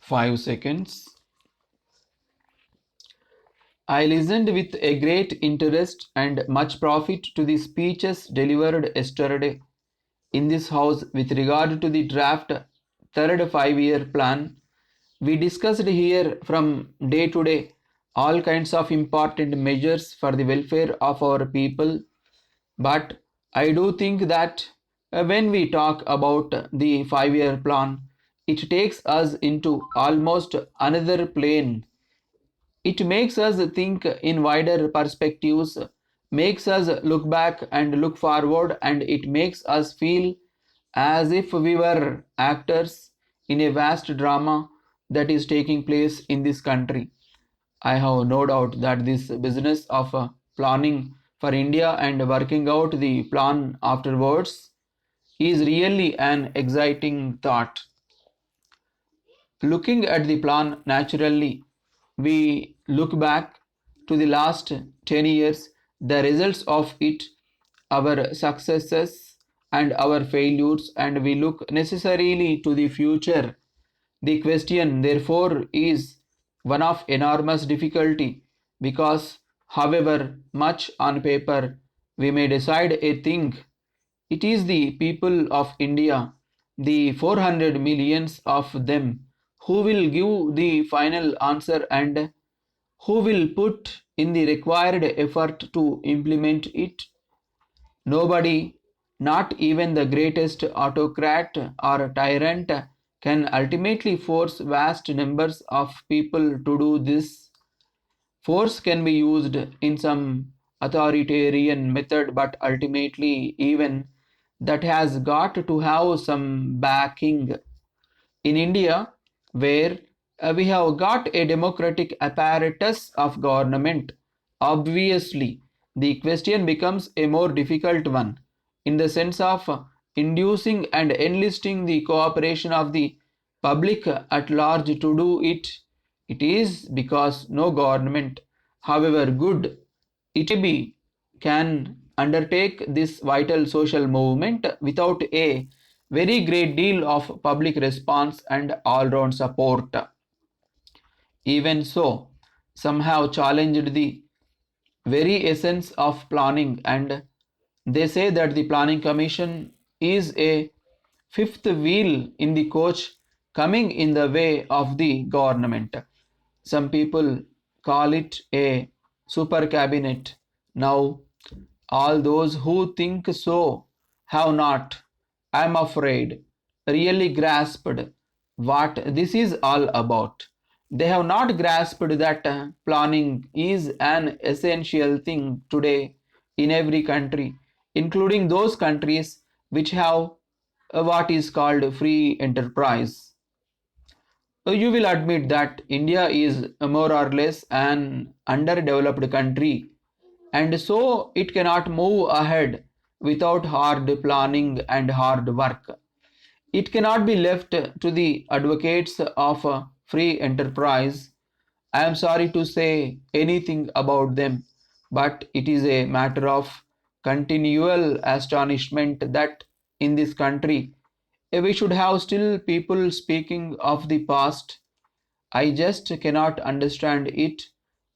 5 seconds. I listened with a great interest and much profit to the speeches delivered yesterday in this house with regard to the draft third 5 year plan. We discussed here from day to day all kinds of important measures for the welfare of our people. But I do think that when we talk about the 5 year plan, it takes us into almost another plane. It makes us think in wider perspectives, makes us look back and look forward, and it makes us feel as if we were actors in a vast drama that is taking place in this country. I have no doubt that this business of planning for India and working out the plan afterwards is really an exciting thought. Looking at the plan naturally, we look back to the last 10 years, the results of it, our successes and our failures, and we look necessarily to the future. The question, therefore, is one of enormous difficulty because, however much on paper we may decide a thing, it is the people of India, the 400 millions of them, who will give the final answer and who will put in the required effort to implement it. Nobody, not even the greatest autocrat or tyrant, can ultimately force vast numbers of people to do this. Force can be used in some authoritarian method, but ultimately, even that has got to have some backing. In India, where we have got a democratic apparatus of government, obviously the question becomes a more difficult one in the sense of inducing and enlisting the cooperation of the public at large to do it. It is because no government, however good it may be, can undertake this vital social movement without a very great deal of public response and all round support. Even so, some have challenged the very essence of planning, and they say that the planning commission is a fifth wheel in the coach coming in the way of the government. Some people call it a super cabinet. Now, all those who think so have not, I am afraid, really grasped what this is all about. They have not grasped that planning is an essential thing today in every country, including those countries which have what is called free enterprise. You will admit that India is more or less an underdeveloped country, and so it cannot move ahead without hard planning and hard work. It cannot be left to the advocates of free enterprise. I am sorry to say anything about them, but it is a matter of continual astonishment that in this country we should have still people speaking of the past. I just cannot understand it.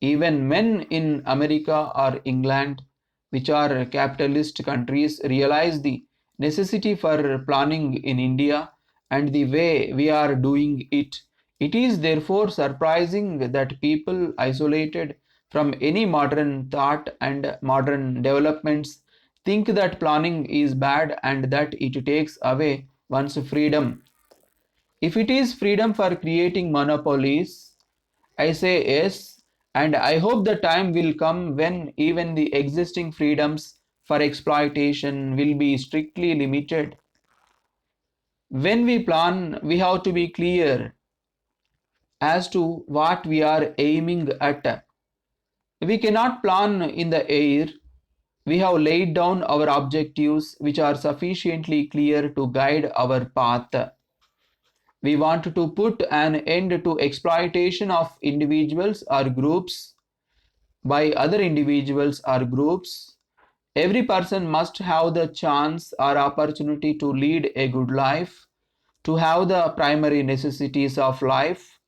Even men in America or England, which are capitalist countries, realize the necessity for planning in India and the way we are doing it. It is therefore surprising that people isolated from any modern thought and modern developments think that planning is bad and that it takes away one's freedom. If it is freedom for creating monopolies, I say yes, and I hope the time will come when even the existing freedoms for exploitation will be strictly limited. When we plan, we have to be clear as to what we are aiming at. We cannot plan in the air. We have laid down our objectives which are sufficiently clear to guide our path. We want to put an end to exploitation of individuals or groups by other individuals or groups. Every person must have the chance or opportunity to lead a good life, to have the primary necessities of life,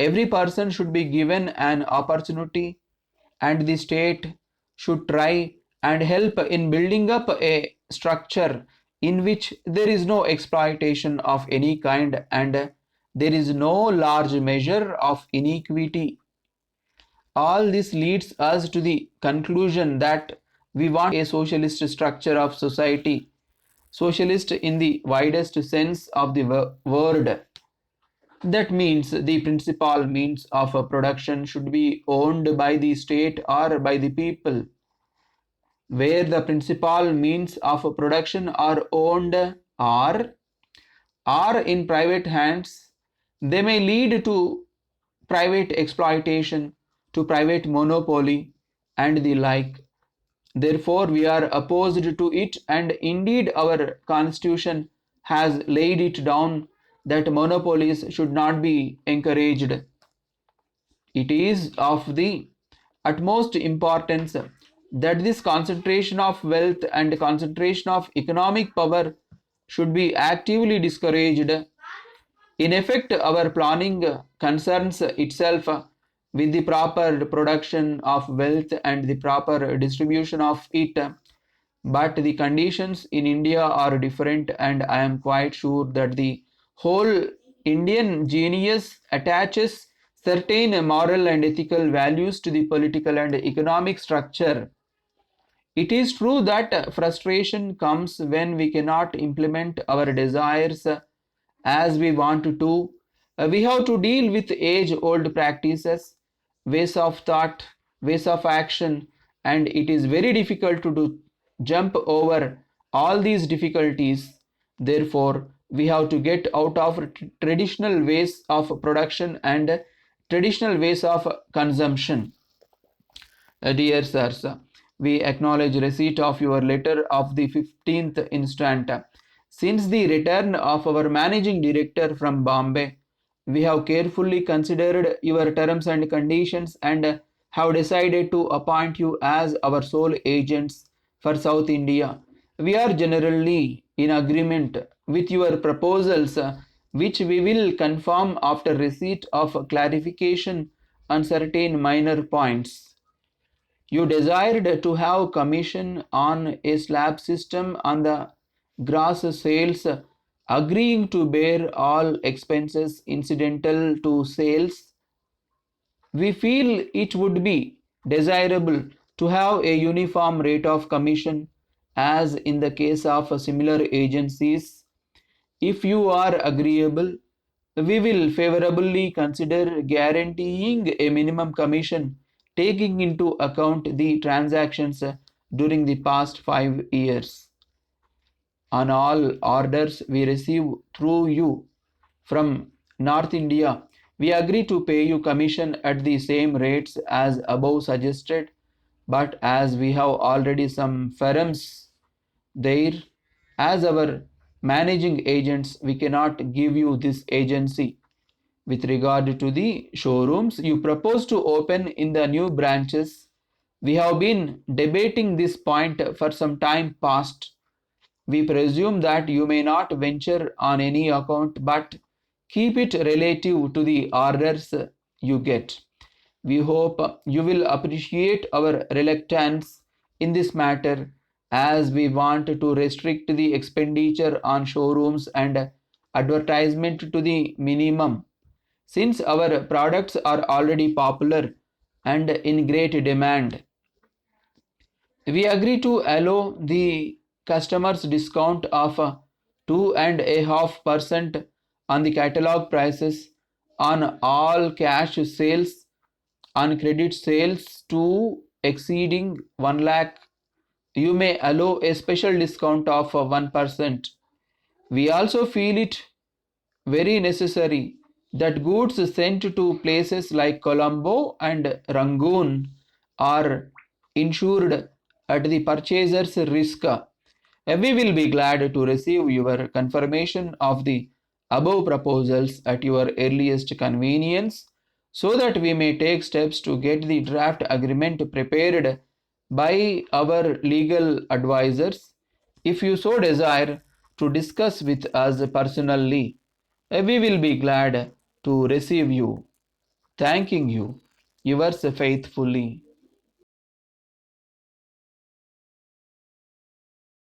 Every person should be given an opportunity, and the state should try and help in building up a structure in which there is no exploitation of any kind and there is no large measure of inequity. All this leads us to the conclusion that we want a socialist structure of society, socialist in the widest sense of the word. That means the principal means of production should be owned by the state or by the people. Where the principal means of production are owned or in private hands, they may lead to private exploitation, to private monopoly, and the like. Therefore, we are opposed to it, and indeed, our constitution has laid it down that monopolies should not be encouraged. It is of the utmost importance that this concentration of wealth and concentration of economic power should be actively discouraged. In effect, our planning concerns itself with the proper production of wealth and the proper distribution of it, but the conditions in India are different, and I am quite sure that the whole Indian genius attaches certain moral and ethical values to the political and economic structure. It is true that frustration comes when we cannot implement our desires as we want to. We have to deal with age old practices, ways of thought, ways of action, and it is very difficult to jump over all these difficulties. Therefore, we have to get out of traditional ways of production and traditional ways of consumption. Dear sirs, we acknowledge receipt of your letter of the 15th instant. Since the return of our managing director from Bombay, we have carefully considered your terms and conditions and have decided to appoint you as our sole agents for South India. We are generally in agreement with your proposals, which we will confirm after receipt of clarification on certain minor points. You desired to have commission on a slab system on the gross sales, agreeing to bear all expenses incidental to sales. We feel it would be desirable to have a uniform rate of commission as in the case of similar agencies. If you are agreeable, we will favorably consider guaranteeing a minimum commission taking into account the transactions during the past 5 years. On all orders we receive through you from North India, we agree to pay you commission at the same rates as above suggested, but as we have already some firms there as our managing agents, we cannot give you this agency. With regard to the showrooms you propose to open in the new branches, we have been debating this point for some time past. We presume that you may not venture on any account but keep it relative to the orders you get. We hope you will appreciate our reluctance in this matter as we want to restrict the expenditure on showrooms and advertisement to the minimum since our products are already popular and in great demand. We agree to allow the customers discount of 2.5% on the catalog prices on all cash sales, on credit sales to exceeding 1 lakh. You may allow a special discount of 1%. We also feel it very necessary that goods sent to places like Colombo and Rangoon are insured at the purchaser's risk. We will be glad to receive your confirmation of the above proposals at your earliest convenience so that we may take steps to get the draft agreement prepared by our legal advisors. If you so desire to discuss with us personally, we will be glad to receive you. thanking you, yours faithfully.